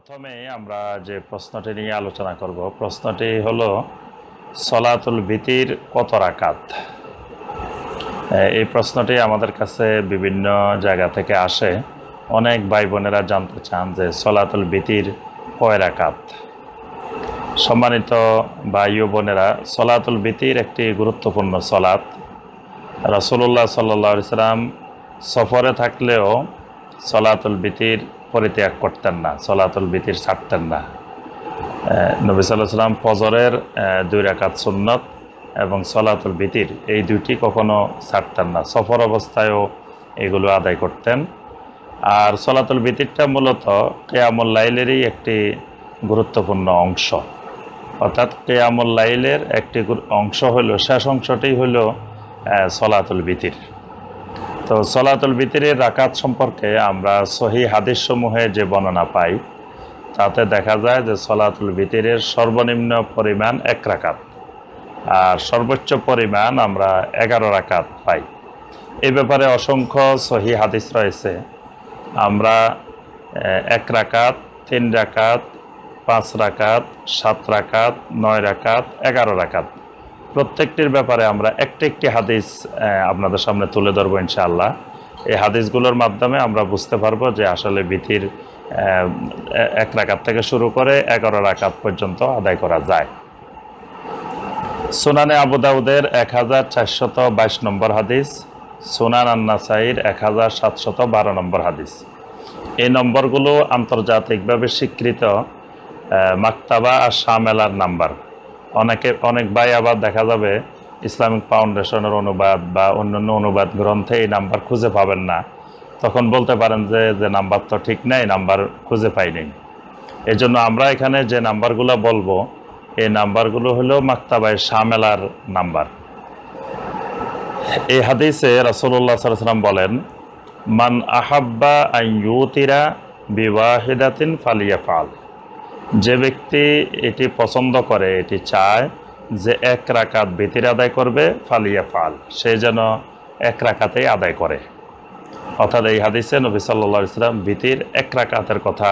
প্রথমে আমরা যে প্রশ্নটি নিয়ে আলোচনা করব, প্রশ্নটি হলো সলাতুল ভিতির কত রাকাত। এই প্রশ্নটি আমাদের কাছে বিভিন্ন জায়গা থেকে আসে। অনেক ভাই বোনেরা জানতে চান যে সলাতুল ভিতির কয় রাকাত। সম্মানিত ভাই ও বোনেরা, সলাতুল ভিতির একটি গুরুত্বপূর্ণ সলাত। রাসূলুল্লাহ সাল্লাল্লাহু আলাইহি সাল্লাম সফরে থাকলেও সলাতুল ভিতির পরিত্যাগ করতেন না, সলাতুল ভিতির ছাড়তেন না। নবী সাল্লাল্লাহু আলাইহি সাল্লাম ফজরের 2 রাকাত সুন্নত এবং সলাতুল ভিতির এই দুইটি কখনো ছাড়তেন না, সফর অবস্থায়ও এগুলো আদায় করতেন। আর সলাতুল ভিতিরটা মূলত কিয়ামুল লাইলেরই একটি গুরুত্বপূর্ণ অংশ, অর্থাৎ কিয়ামুল লাইলের একটি অংশ হলো, শেষ অংশটি হলো সলাতুল ভিতির। তো সলাতুল ভিতিরের রাকাত সম্পর্কে আমরা সহি হাদিসসমূহে যে বর্ণনা পাই তাতে দেখা যায় যে সলাতুল ভিতিরের সর্বনিম্ন পরিমাণ 1 রাকাত আর সর্বোচ্চ পরিমাণ আমরা 11 রাকাত পাই। এই ব্যাপারে অসংখ্য সহি হাদিস রয়েছে। আমরা 1 রাকাত, 3 রাকাত, 5 রাকাত, 7 রাকাত, 9 রাকাত, 11 রাকাত প্রত্যেকটির ব্যাপারে আমরা একটি হাদিস আপনাদের সামনে তুলে ধরবো ইনশাআল্লাহ। এই হাদিসগুলোর মাধ্যমে আমরা বুঝতে পারবো যে আসলে ভিতির 1 রাকাত থেকে শুরু করে 11 রাকাত পর্যন্ত আদায় করা যায়। সুনানে আবু দাউদের 1422 নম্বর হাদিস, সুনান আন-নাসাইর 1712 নম্বর হাদিস। এই নম্বরগুলো আন্তর্জাতিকভাবে স্বীকৃত মাকতাবা আর শামেলার নাম্বার। অনেক ভাই আবার দেখা যাবে ইসলামিক ফাউন্ডেশনের অনুবাদ বা অন্যান্য অনুবাদ গ্রন্থে এই নাম্বার খুঁজে পাবেন না, তখন বলতে পারেন যে নাম্বার তো ঠিক নেই, নাম্বার খুঁজে পাইনি। এই জন্য আমরা এখানে যে নাম্বারগুলো বলবো এই নাম্বারগুলো হলো মাকতাবায়ে শামেলার নাম্বার। এই হাদিসে রাসূলুল্লাহ সাল্লাল্লাহু আলাইহি ওয়াসাল্লাম বলেন, মান আহাব্বা আন ইউতিরা বিওয়াহিদাতিন ফালিয়াফআল। যে ব্যক্তি এটি পছন্দ করে, এটি চায় যে 1 রাকাত ভিতির আদায় করবে, ফালিয়াফআল, সে যেন 1 রাকাতেই আদায় করে। অর্থাৎ এই হাদিসে নবী সাল্লাল্লাহু আলাইহি ওয়াসাল্লাম ভিতির 1 রাকাতের কথা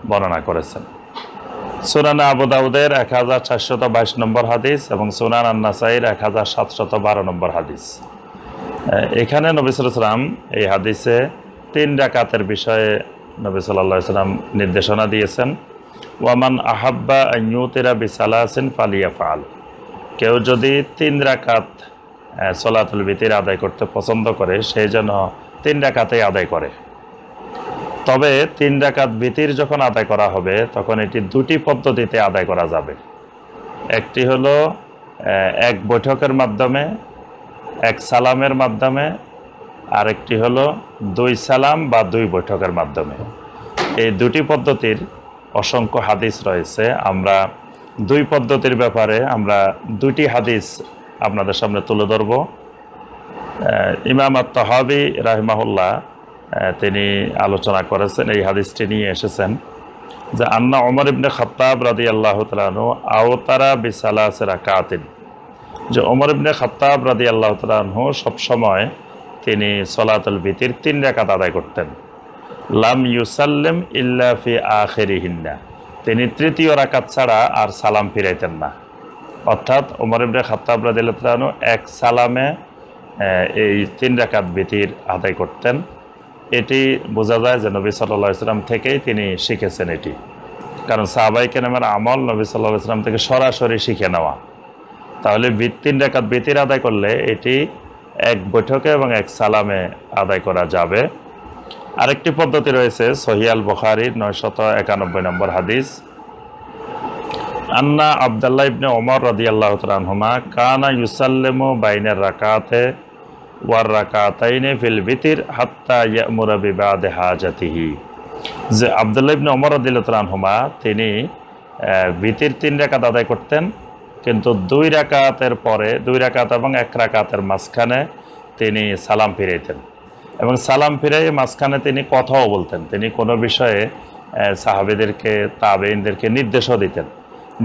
বর্ণনা করেছেন। সুনান আবু দাউদের 1422 নম্বর হাদিস এবং সুনান আন-নাসাইর 1712 নম্বর হাদিস। এখানে নবী সাল্লাল্লাহু আলাইহি ওয়াসাল্লাম এই হাদিসে 3 রাকাতের বিষয়ে নবী সাল্লাল্লাহু আলাইহি ওয়াসাল্লাম নির্দেশনা দিয়েছেন। ওয়ামান আহাব্বা আন ইউতিরা বিসালাসিন ফালিয়াফআল। কেউ যদি 3 রাকাত সলাতুল ভিতির আদায় করতে পছন্দ করে, সে যেন 3 রাকাতেই আদায় করে। তবে 3 রাকাত ভিতির যখন আদায় করা হবে তখন এটি 2টি পদ্ধতিতে আদায় করা যাবে। একটি হলো 1 বৈঠকের মাধ্যমে, 1 সালামের মাধ্যমে, আর একটি হলো 2 সালাম বা 2 বৈঠকের মাধ্যমে। এই 2টি পদ্ধতির অসংখ্য হাদিস রয়েছে। আমরা 2 পদ্ধতির ব্যাপারে আমরা 2টি হাদিস আপনাদের সামনে তুলে ধরব। ইমাম আত-তাহাবী রাহিমাহুল্লাহ তিনি আলোচনা করেছেন, এই হাদিসটি নিয়ে এসেছেন যে আন্না ওমর ইবনে খাত্তাব রাদিয়াল্লাহু তাআলা আনহু আওতারা বিসালাস রাকাতিন। যে ওমর ইবনে খাত্তাব রাদিয়াল্লাহু তাআলা আনহু সবসময় তিনি সলাতুল ভিতির 3 রাকাত আদায় করতেন। লাম ইউসাল্লিম ইল্লা ফি আখিরিহিন্না। তিনি 3য় রাকাত ছাড়া আর সালাম ফিরাইতেন না। অর্থাৎ ওমর ইবনে খাত্তাব রাদিয়াল্লাহু তাআলা আনহু 1 সালামে এই 3 রাকাত ভিতির আদায় করতেন। এটি বোঝা যায় যে নবী সাল্লাল্লাহু আলাইহি ওয়াসাল্লাম থেকেই তিনি শিখেছেন এটি, কারণ সাহাবায়ে কেরামের আমল নবী সাল্লাল্লাহু আলাইহি ওয়াসাল্লাম থেকে সরাসরি শিখে নেওয়া। তাহলে 3 রাকাত ভিতির আদায় করলে এটি 1 বৈঠকে এবং 1 সালামে আদায় করা যাবে। আরেকটি পদ্ধতি রয়েছে, সহিহ আল বুখারীর 991 নম্বর হাদিস, আন্না আব্দুল্লাহ ইবনে ওমর রাদিয়াল্লাহু তাআলা আনহুমা কানা ইউসাল্লিমু বাইনার রাকাতে ওয়ার রাকাতাইনি ফিল ভিতির হাত্তা ইয়ামুরা বিবাদি হাজাতিহি। যে আব্দুল্লাহ ইবনে ওমর রাদিয়াল্লাহু তাআলা আনহুমা তিনি ভিতির 3 রাকাত আদায় করতেন, কিন্তু 2 রাকাতের পরে, 2 রাকাত এবং 1 রাকাতের মাঝখানে তিনি সালাম ফিরাইতেন এবং সালাম ফিরাই মাঝখানে তিনি কথাও বলতেন। তিনি কোনো বিষয়ে সাহাবীদেরকে, তাবেঈনদেরকে নির্দেশও দিতেন,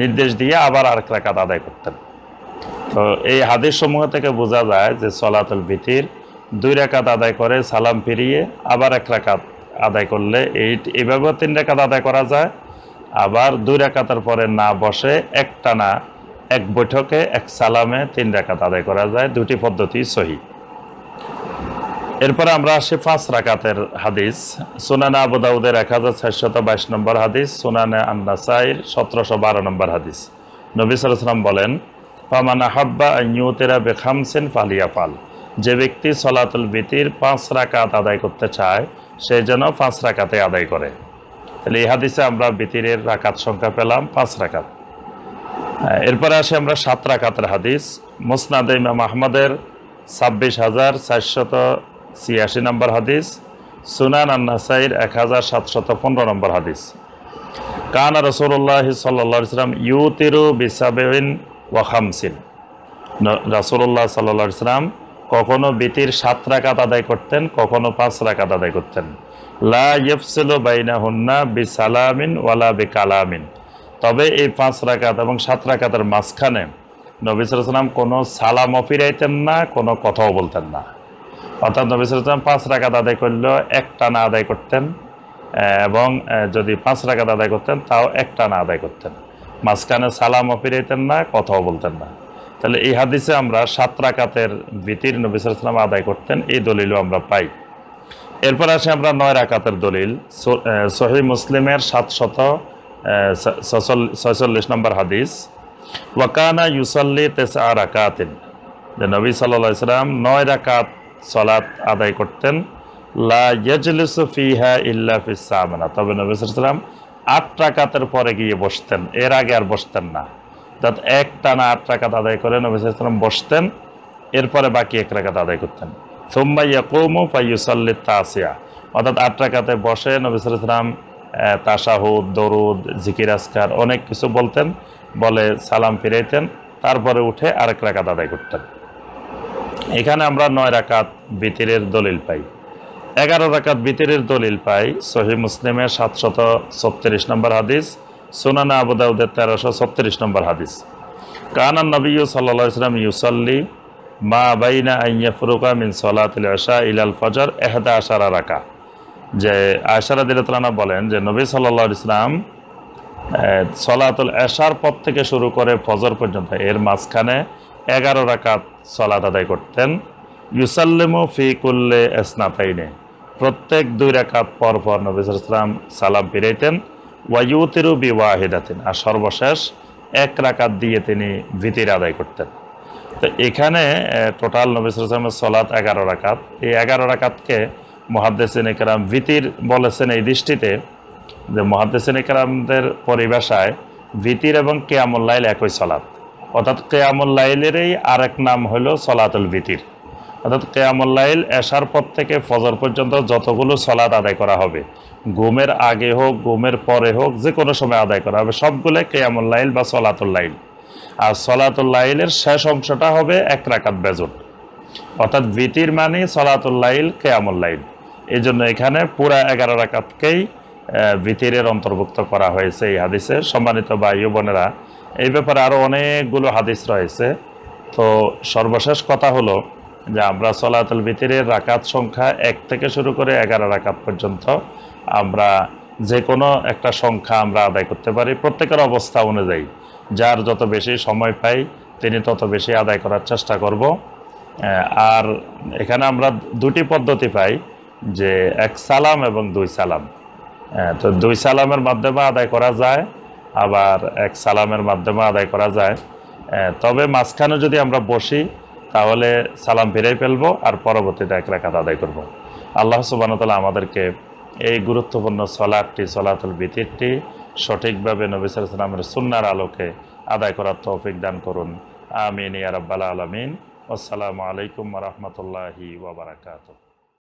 নির্দেশ দিয়ে আবার 1 রাকাত আদায় করতেন। তো এই হাদিস সমূহ থেকে বোঝা যায় যে সলাতুল ভিতির 2 রাকাত আদায় করে সালাম ফিরিয়ে আবার 1 রাকাত আদায় করলে এইভাবে 3 রাকাত আদায় করা যায়। আবার 2 রাকাতের পরে না বসে একটানা এক বৈঠকে এক সালামে 3 রাকাত আদায় করা যায়। দুটি পদ্ধতি সহিহ। এরপরে আমরা আসি 5 রাকাতের হাদিস। সুনানে আবু দাউদের 1422 নম্বর হাদিস, সুনানে আন-নাসাইর 1712 নম্বর হাদিস। নবী সাল্লাল্লাহু আলাইহি ওয়াসাল্লাম বলেন, ফামান আহাব্বা আন ইউতিরা বিখামসিন ফালিয়াফাল। যে ব্যক্তি সলাতুল বিতির 5 রাকাত আদায় করতে চায় সে যেন 5 রাকাতে আদায় করে। তাহলে এই হাদিসে আমরা বিতিরের রাকাত সংখ্যা পেলাম 5 রাকাত। এরপরে আসি আমরা 7 রাকাতের হাদিস। মুসনাদে ইমাম আহমদের 26,486 নম্বর হাদিস, সুনান আন-নাসাইর 1715 নম্বর হাদিস। কানা রাসূলুল্লাহ সাল্লাল্লাহু আলাইহি ওয়াসাল্লাম ইউতিরু বিসাবইন ওয়া খামসিন। রাসূলুল্লাহ সাল্লাল্লাহু আলাইহি ওয়াসাল্লাম কখনো বিতির 7 রাকাত আদায় করতেন, কখনো 5 রাকাত আদায় করতেন। লা ইয়াফসিলু বাইনাহুন্না বিসালামিন ওয়ালা বিকালামিন। তবে এই 5 রাকাত এবং 7 রাকাতের মাঝখানে নবী সাল্লাল্লাহু আলাইহি ওয়াসাল্লাম কোনো সালামও ফিরাইতেন না, কোনো কথাও বলতেন না। অর্থাৎ নবী সাল্লাল্লাহু আলাইহি ওয়াসাল্লাম 5 রাকাত আদায় করলেও একটানা আদায় করতেন, এবং যদি 5 রাকাত আদায় করতেন তাও একটানা আদায় করতেন। মাঝখানে সালামও ফিরাইতেন না, কথাও বলতেন না। তাহলে এই হাদিসে আমরা 7 রাকাতের বিতির নবী সাল্লাল্লাহু আলাইহি ওয়াসাল্লাম আদায় করতেন, এই দলিলও আমরা পাই। এরপর আসে আমরা 9 রাকাতের দলিল। সহিহ মুসলিমের 746 নম্বর হাদিস। ওয়াকানা ইউসাল্লি 9 রাকাতিন। যে নবী সাল্লাল্লাহু আলাইহি ওয়াসাল্লাম 9 রাকাত সালাত আদায় করতেন। লা ইয়াজলিসু ফিহা ইল্লা ফিস সামানা। তবে নবী সাল্লাল্লাহু আলাইহি ওয়াসাল্লাম 8 রাকাতের পরে গিয়ে বসতেন, এর আগে আর বসতেন না। অর্থাৎ একটানা 8 রাকাত আদায় করে নবী সাল্লাল্লাহু আলাইহি ওয়াসাল্লাম বসতেন, এরপরে বাকি 1 রাকাত আদায় করতেন। সুম্মা ইয়াকুমু ফায়ুসাল্লি তাসিয়া। অর্থাৎ 8 রাকাতে বসে নবী সাল্লাল্লাহু আলাইহি ওয়াসাল্লাম তাশাহুদ, দরুদ, জিকির আজকার অনেক কিছু বলতেন, বলে সালাম ফিরাইতেন, তারপরে উঠে আরেক রাকাত আদায় করতেন। এখানে আমরা 9 রাকাত বিতিরের দলিল পাই। 11 রাকাত বিতিরের দলিল পাই সহিহ মুসলিমের 736 নম্বর হাদিস, সুনানে আবু দাউদের 1336 নম্বর হাদিস। কানা নবী সাল্লাল্লাহু আলাইহি ওয়াসাল্লাম ইউসাল্লি মা বাইনা আন ইয়াফরুকা মিন সালাতিল ইশা ইলাল ফজর 11 রাকাত। যে আয়েশা রাদিয়াল্লাহু তাআলা বলেন যে নবী সাল্লাল্লাহু আলাইহি ওয়াসাল্লাম সলাতুল ইশার পর থেকে শুরু করে ফজর পর্যন্ত এর মাঝখানে 11 রাকাত সালাত আদায় করতেন। ইউসাল্লিমু ফি কুল্লি ইসনাতাইনে। প্রত্যেক 2 রাকাত পর পর নবী সাল্লাল্লাহু আলাইহি ওয়াসাল্লাম সালাম ফিরাইতেন। ওয়া ইউতিরু বিওয়াহিদাতিন। আর সর্বশেষ 1 রাকাত দিয়ে তিনি ভিতির আদায় করতেন। তো এখানে টোটাল নবী সাল্লাল্লাহু আলাইহি ওয়াসাল্লামের সালাত 11 রাকাত। এই 11 রাকাতকে মুহাদ্দিসিনে কেরাম ভিতির বলেছেন এই দৃষ্টিতে যে মুহাদ্দিসিনে কেরামদের পরিভাষায় ভিতির এবং কিয়ামুল লাইল একই সালাত। অর্থাৎ কিয়ামুল লাইলেরই আরেক নাম হলো সালাতুল ভিতির। অর্থাৎ কিয়ামুল লাইল এশার পর থেকে ফজর পর্যন্ত যতগুলো সালাত আদায় করা হবে, ঘুমের আগে হোক ঘুমের পরে হোক যে কোনো সময় আদায় করা হবে, সবগুলো কিয়ামুল লাইল বা সালাতুল লাইল। আর সালাতুল লাইলের শেষ অংশটা হবে 1 রাকাত বেজর। অর্থাৎ ভিতির মানে সালাতুল লাইল কিয়ামুল লাইল। এই জন্য এখানে পুরা 11 রাকাতকেই ভিতিরের অন্তর্ভুক্ত করা হয়েছে এই হাদিসে। সম্মানিত ভাই ও বোনেরা, এই ব্যাপারে আরও অনেকগুলো হাদিস রয়েছে। তো সর্বশেষ কথা হলো যে আমরা সলাতুল ভিতিরের রাকাত সংখ্যা 1 থেকে শুরু করে 11 রাকাত পর্যন্ত আমরা যে কোনো একটা সংখ্যা আমরা আদায় করতে পারি, প্রত্যেকের অবস্থা অনুযায়ী। যার যত বেশি সময় পাই তিনি তত বেশি আদায় করার চেষ্টা করব। আর এখানে আমরা 2টি পদ্ধতি পাই, যে 1 সালাম এবং 2 সালাম। তো 2 সালামের মাধ্যমে আদায় করা যায়, আবার 1 সালামের মাধ্যমে আদায় করা যায়। তবে মাঝখানে যদি আমরা বসি তাহলে সালাম ফিরে ফেলবো আর পরবর্তীতে 1 রাকাত আদায় করব। আল্লাহ সুবহানাহু ওয়া তাআলা আমাদেরকে এই গুরুত্বপূর্ণ সালাতটি, সালাতুল ভিতিরটি সঠিকভাবে নবী সাল্লাল্লাহু আলাইহি ওয়াসাল্লামের সুন্নাহর আলোকে আদায় করার তৌফিক দান করুন। আমিন ইয়া রাব্বাল আলামিন। আসসালামু আলাইকুম ওয়া রাহমাতুল্লাহি ওয়া বারাকাতুহু।